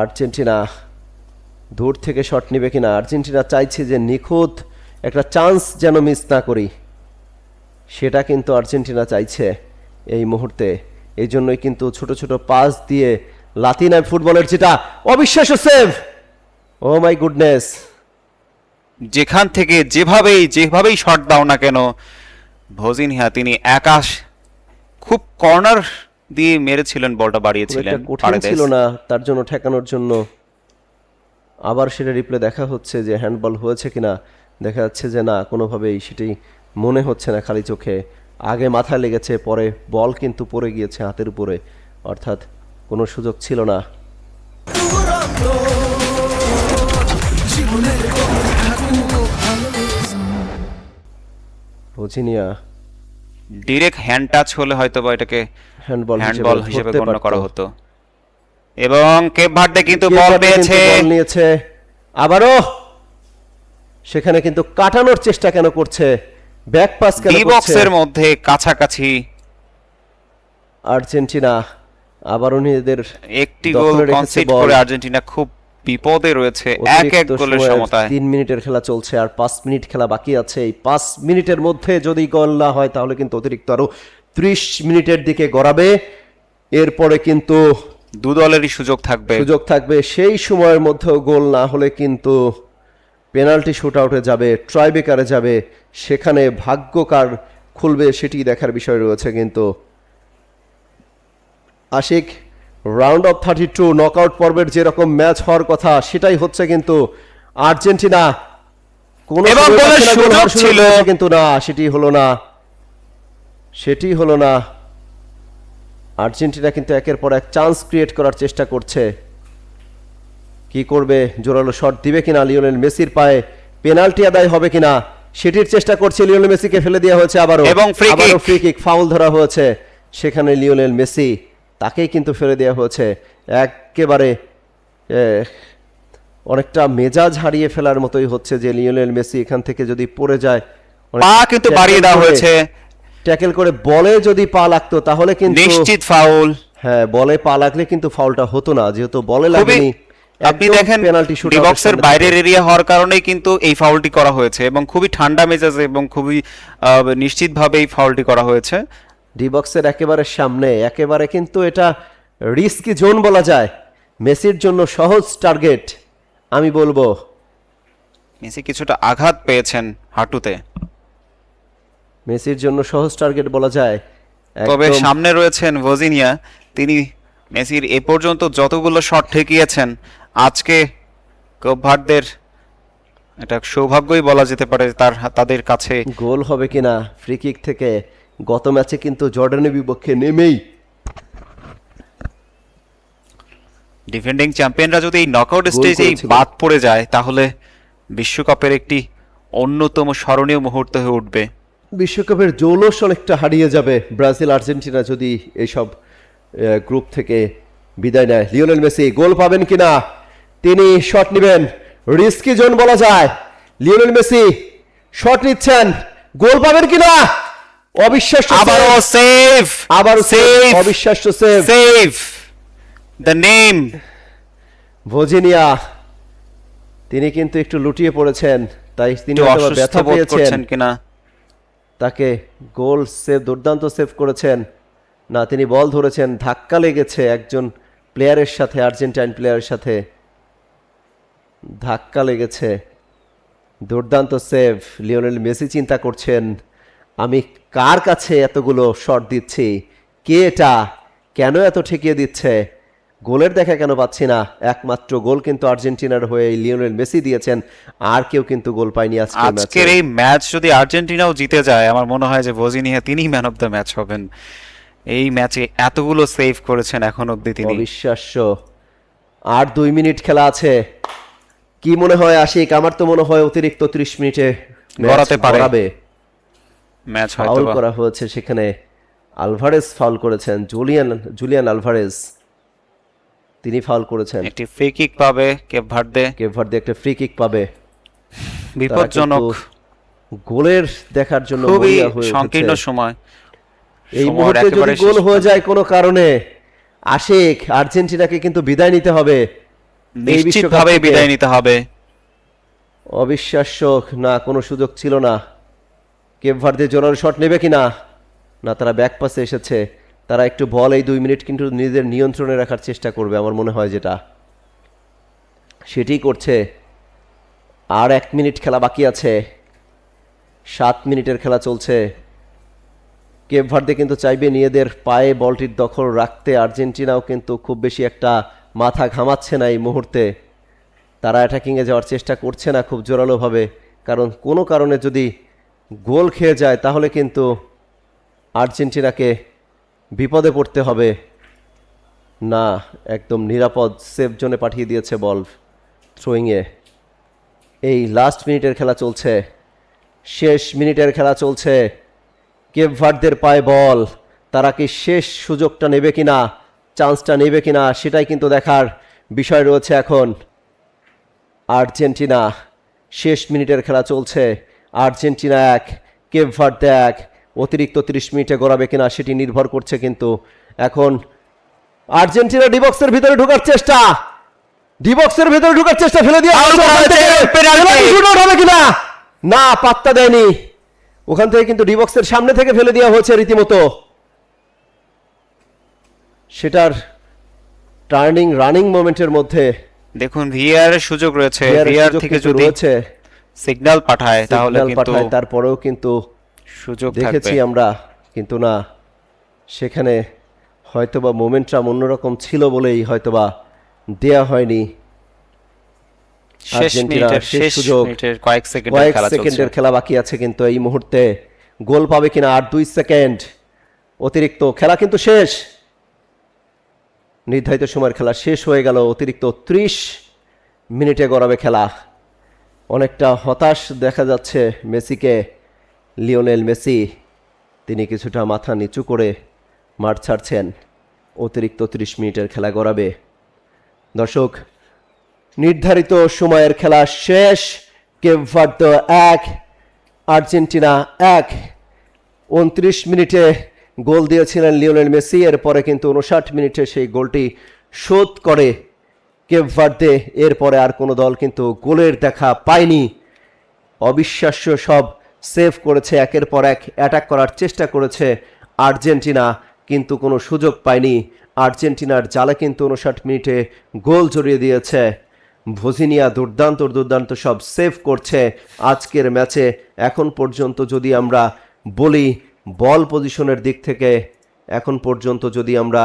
Argentina দূর থেকে shot নেবে কিনা। আর্জেন্টিনা চাইছে যে নিখুঁত একটা চান্স যেন মিস না করি, সেটা কিন্তু আর্জেন্টিনা চাইছে এই মুহূর্তে। এই জন্যই কিন্তু ছোট ছোট পাস দিয়ে লাতিন ফুটবলের যেটা অবিশ্বাস্য সেভ, ও মাই গুডনেস। যেখান থেকে যেভাবেই শট দাও না কেন ভজিনিয়া তিনি একাশ খুব কর্নার দিয়ে মেরেছিলেন, বলটা বাড়িয়েছিলেন, কঠিন ছিল না তার জন্য ঠেকানোর জন্য। আবার সেটা রিপ্লে দেখা হচ্ছে যে হ্যান্ডবল হয়েছে কিনা, দেখা যাচ্ছে যে না, কোনোভাবেই সেটি মনে হচ্ছে না খালি চোখে। আগে মাথায় লেগেছে, পরে বল কিন্তু পড়ে গিয়েছে হাতের উপরে, অর্থাৎ কোনো সুযোগ ছিল না। ভজিনিয়া ডিরেক্ট হ্যান্ড টাচ হলে হয়তো বা এটাকে হ্যান্ডবল হিসেবে গণ্য করা হতো। এবং কেপ ভার্দে কিন্তু বল নিয়েছে আবারও, সেখানে কিন্তু কাটানোর চেষ্টা কেন করছে, ব্যাক পাস কেন করছে, বক্সের মধ্যে কাছাকাছি আর্জেন্টিনা আবারও নিজেদের একটি গোল কনসিড করে আর্জেন্টিনা খুব বিপদে রয়েছে। এক গোলের সমতায় 3 মিনিটের খেলা চলছে আর 5 মিনিট খেলা বাকি আছে। এই 5 মিনিটের মধ্যে যদি গোল না হয় তাহলে কিন্তু অতিরিক্ত আরো 30 মিনিটের দিকে গড়াবে। এরপরে কিন্তু দু দলেরই সুযোগ থাকবে। সেই সময়ের মধ্যেও গোল না হলে কিন্তু পেনাল্টি শুট আউটে যাবে, ট্রাইবেকারে যাবে, সেখানে ভাগ্যকার খুলবে সেটি দেখার বিষয় রয়েছে। কিন্তু আশিক, রাউন্ড অফ 32 নকআউট পর্বের যেরকম ম্যাচ হওয়ার কথা সেটাই হচ্ছে, কিন্তু আর্জেন্টিনা কোন সুযোগ ছিল কিন্তু না, সেটি হলো না। আর্জেন্টিনা কিন্তু একের পর এক চান্স ক্রিয়েট করার চেষ্টা করছে। কি করবে, জোরালো শট দিবে কিনা লিওনেল মেসির পায়ে, পেনাল্টি আদায় হবে কিনা সেটির চেষ্টা করছে। লিওনেল মেসিকে ফেলে দেওয়া হয়েছে আবারও ফ্রি কিক, ফাউল ধরা হয়েছে সেখানে লিওনেল মেসি, তাকেই কিন্তু ফেলে দেওয়া হয়েছে। একেবারে অনেকটা মেজাজ হারিয়ে ফেলার মতোই হচ্ছে যে লিওনেল মেসি এখান থেকে যদি পড়ে যায়, পা কিন্তু বাড়িয়ে দেওয়া হয়েছে, ট্যাকেল করে বলে যদি পা লাগতো তাহলে কিন্তু নিশ্চিত ফাউল। হ্যাঁ, বলে পা লাগলে কিন্তু ফাউলটা হতো না, যেহেতু বলে লাগেনি। আপনি দেখেন ডি বক্সের বাইরের এরিয়া হওয়ার কারণেই কিন্তু এই ফাউলটি করা হয়েছে এবং খুবই ঠান্ডা মেজাজে এবং খুবই নিশ্চিতভাবে এই ফাউলটি করা হয়েছে। ডি বক্সের একেবারে সামনে, একেবারে কিন্তু এটা রিস্কি জোন বলা যায়, মেসির জন্য সহজ টার্গেট আমি বলবো। মেসি কিছুটা আঘাত পেয়েছেন হাঁটুতে, মেসির জন্য সহজ টার্গেট বলা যায়। তবে সামনে রয়েছেন ভজিনিয়া, তিনি মেসির এ পর্যন্ত যতগুলো শট ঠেকিয়েছেন, আজকে কেপ ভার্দের এটা সৌভাগ্যই বলা যেতে পারে তাদের কাছে। গোল হবে কিনা ফ্রি কিক থেকে, গত ম্যাচে কিন্তু জর্ডানের বিপক্ষে নেমেই ডিফেন্ডিং চ্যাম্পিয়নরা যদি এই নকআউট স্টেজেই বাদ পড়ে যায় তাহলে বিশ্বকাপের একটি অন্যতম স্মরণীয় মুহূর্ত হয়ে উঠবে। বিশ্বকাপের জৌলস অনেকটা হারিয়ে যাবে ব্রাজিল আর্জেন্টিনা যদি এইসব গ্রুপ থেকে বিদায় নেয়। লিওনেল মেসি গোল পাবেন কিনা, তিনি শট নেবেন, রিস্কি জোন বলা যায়। লিওনেল মেসি শট নিচ্ছেন, গোল পাবেন কিনা, অবিশ্বাস্য, আবারও সেভ, অবিশ্বাস্য সেভ। দ্য নেম ভজিনিয়া, তিনি কিন্তু একটু লুটিয়ে পড়েছেন, তাই তিনি হয়তো ব্যথা পেয়েছেন কিনা, তাকে গোল সেভ, দুর্দান্ত সেভ করেছেন। না, তিনি বল ধরেছেন, ধাক্কা লেগেছে একজন প্লেয়ারের সাথে, আর্জেন্টাইন প্লেয়ারের সাথে ধাক্কা লেগেছে। দুর্দান্ত সেভ। লিওনেল মেসি চিন্তা করছেন, আমি কার কাছে এতগুলো শট দিচ্ছি, কে এটা, কেন এত ঠেকিয়ে দিচ্ছে, গোলের দেখা কেন পাচ্ছি না। একমাত্র গোল কিন্তু আর্জেন্টিনার হয়ে লিওনেল মেসি দিয়েছেন, আর কেউ কিন্তু গোল পায়নি আজকের এই ম্যাচ। যদি আর্জেন্টিনাও জিতে যায় আমার মনে হয় যে ভজিনিয়া তিনিই ম্যান অফ দ্য ম্যাচ হবেন। এই ম্যাচে এতগুলো সেভ করেছেন এখন অবধি তিনি, অবিশ্বাস্য। আর 2 মিনিট খেলা আছে, কি মনে হয় আশিক? আমার তো মনে হয় অতিরিক্ত 30 মিনিটে গড়াতে পারবে ম্যাচ। ফাউল করা হয়েছে সেখানে, আলভারেজ ফাউল করেছেন, জুলিয়ান আলভারেজ তিনি ফাউল করেছেন। একটি ফ্রি কিক পাবে কেপ ভার্দে একটা ফ্রি কিক পাবে। বিপজ্জনক গোলের দেখার জন্য খুবই সংকীর্ণ সময়। এই মুহূর্তে যদি গোল হয়ে যায় কোনো কারণে, আশিক, আর্জেন্টিনাকে কিন্তু বিদায় নিতে হবে। নিশ্চিতভাবে থেকে বিদায় নিতে হবে। অবিশ্বাস্য, না কোনো সুযোগ ছিল না। কেপ ভার্দে জোরালো শট নেবে কিনা, না তারা ব্যাক পাসে এসেছে। তারা একটু বল এই 2 মিনিট কিন্তু নিজেদের নিয়ন্ত্রণে রাখার চেষ্টা করবে আমার মনে হয়, যেটা সেটাই করছে। আর 1 মিনিট খেলা বাকি আছে, 7 মিনিটের খেলা চলছে। কেপ ভার্দে কিন্তু চাইবে নিজেদের পায়ে বলটির দখল রাখতে। আর্জেন্টিনাও কিন্তু খুব বেশি একটা মাথা ঘামাচ্ছে না এই মুহূর্তে। তারা অ্যাটাকিংয়ে যাওয়ার চেষ্টা করছে না খুব জোরালোভাবে, কারণ কোনো কারণে যদি গোল খেয়ে যায় তাহলে কিন্তু আর্জেন্টিনাকে বিপদে পড়তে হবে। না, একদম নিরাপদ সেফ জোনে পাঠিয়ে দিয়েছে বল থ্রোয়িংয়ে। এই লাস্ট মিনিটের খেলা চলছে, শেষ মিনিটের খেলা চলছে। কেপ ভার্দের পায়ে বল, তারা কি শেষ সুযোগটা নেবে কিনা, চান্সটা নেবে কিনা, সেটাই কিন্তু দেখার বিষয় রয়েছে এখন। আর্জেন্টিনা, শেষ মিনিটের খেলা চলছে। Argentina 1, Cape Verde 1। অতিরিক্ত 30 মিনিটে গড়াবে কিনা সেটি নির্ভর করছে কিন্তু এখন। আর্জেন্টিনা ডিবক্সের ভিতরে ঢোকার চেষ্টা, ডিবক্সের ভিতরে ঢোকার চেষ্টা, ফেলে দিয়ে হবে কিনা, না পাত্তা দেয়নি। ওখান থেকে কিন্তু ডিবক্সের সামনে থেকে ফেলে দেওয়া হয়েছে রীতিমতো। সেটার টার্নিং রানিং মোমেন্টের মধ্যে দেখুন ভিআর এর সুযোগ রয়েছে, ভিআর থেকে যদি রয়েছে সিগন্যাল পাঠায় তাহলে সিগন্যাল কিন্তু পাঠায়, তারপরেও কিন্তু সুযোগ দেখেছি থাকবে। আমরা, কিন্তু না, সেখানে হয়তোবা মোমেন্টাম অন্যরকম ছিল বলেই হয়তোবা দেয়া হয়নি। শেষ আর্জেন্টিনার মিনিটের শেষ শেষ সুযোগ, মিনিটের কয়েক সেকেন্ডের কয়েক খেলা চলছে। সেকেন্ডের খেলা বাকি আছে কিন্তু এই মুহূর্তে গোল পাবে কিনা। আর 2 সেকেন্ড অতিরিক্ত, খেলা কিন্তু শেষ। নির্ধারিত সময়ের খেলা শেষ হয়ে গেল, অতিরিক্ত 30 মিনিটে গড়াবে খেলা। অনেকটা হতাশ দেখা যাচ্ছে মেসিকে, লিওনেল মেসি। তিনি কিছুটা মাথা নিচু করে মাঠ ছাড়ছেন। অতিরিক্ত 30 মিনিটের খেলা গড়াবে। দর্শক, নির্ধারিত সময়ের খেলা শেষ। Cape Verde 1, Argentina 1। 29 মিনিটে গোল দিয়েছিলেন লিওনেল মেসি, এরপরে কিন্তু 59 মিনিটে সেই গোলটি শোধ করে কেপ ভার্দে। এরপরে আর কোনো দল কিন্তু গোলের দেখা পায়নি। অবিশ্বাস্য সব সেভ করেছে, একের পর এক অ্যাটাক করার চেষ্টা করেছে আর্জেন্টিনা, কিন্তু কোনো সুযোগ পায়নি। আর্জেন্টিনার জালে কিন্তু 59 মিনিটে গোল জড়িয়ে দিয়েছে। ভোজিনিয়া দুর্দান্ত সব সেভ করছে আজকের ম্যাচে। এখন পর্যন্ত যদি আমরা বলি বল পজিশনের দিক থেকে, এখন পর্যন্ত যদি আমরা